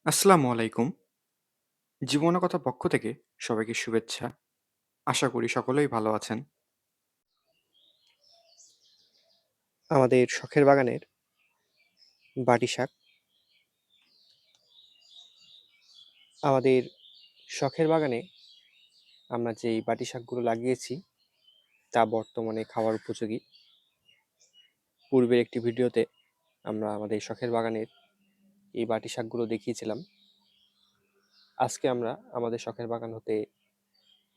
আসসালামু আলাইকুম। জীবনকথা পক্ষ থেকে সবাইকে শুভেচ্ছা। আশা করি সকলেই ভালো আছেন। আমাদের শখের বাগানের বাটি শাক। আমাদের শখের বাগানে আমরা যেই বাটি শাকগুলো লাগিয়েছি তা বর্তমানে খাওয়ার উপযোগী। পূর্বের একটি ভিডিওতে আমরা আমাদের শখের বাগানের এই বাটি শাকগুলো দেখিয়েছিলাম। আজকে আমরা আমাদের শখের বাগান হতে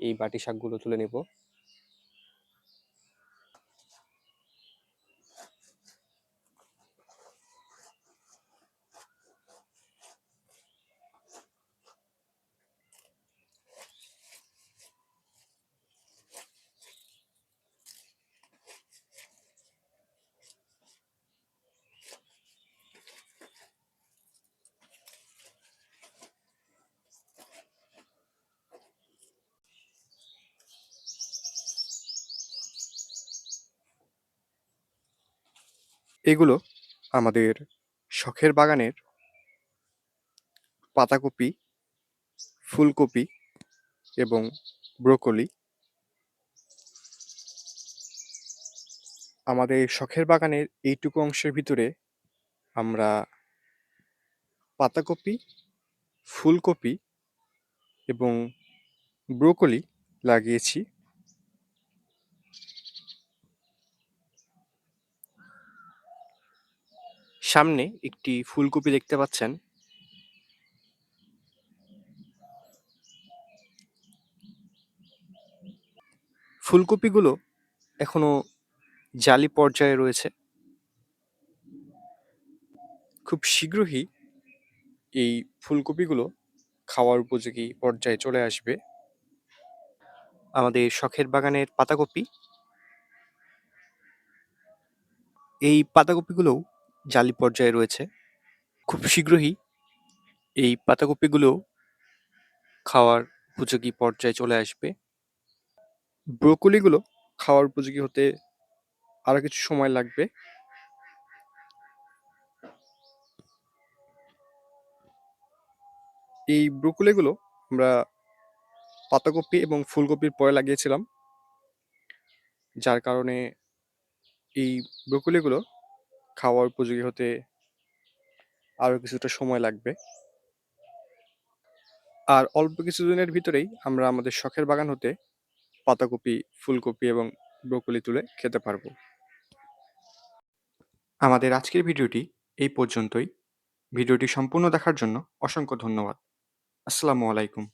এই বাটি শাকগুলো তুলে নেব। এগুলো আমাদের শখের বাগানের পাতাকপি, ফুলকপি এবং ব্রোকলি। আমাদের শখের বাগানের এইটুকু অংশের ভিতরে আমরা পাতাকপি, ফুলকপি এবং ব্রোকলি লাগিয়েছি। সামনে একটি ফুলকপি দেখতে পাচ্ছেন। ফুলকপিগুলো এখনো জালি পর্যায়ে রয়েছে। খুব শীঘ্রই এই ফুলকপিগুলো খাওয়ার উপযোগী পর্যায়ে চলে আসবে। আমাদের শখের বাগানের পাতাকপি, এই পাতাকপিগুলোও জালি পর্যায়ে রয়েছে। খুব শীঘ্রই এই পাতাকপিগুলোও খাওয়ার উপযোগী পর্যায়ে চলে আসবে। ব্রোকলিগুলো খাওয়ার উপযোগী হতে আরো কিছু সময় লাগবে। এই ব্রোকলিগুলো আমরা পাতাকপি এবং ফুলকপির পরে লাগিয়েছিলাম, যার কারণে এই ব্রোকলিগুলো খাওয়ার উপযোগী হতে আরো কিছুটা সময় লাগবে। আর অল্প কিছুদিনের ভিতরেই আমরা আমাদের শখের বাগান হতে পাতাকপি, ফুলকপি এবং ব্রোকলি তুলে খেতে পারবো। আমাদের আজকের ভিডিওটি এই পর্যন্তই। ভিডিওটি সম্পূর্ণ দেখার জন্য অসংখ্য ধন্যবাদ। আসসালামু আলাইকুম।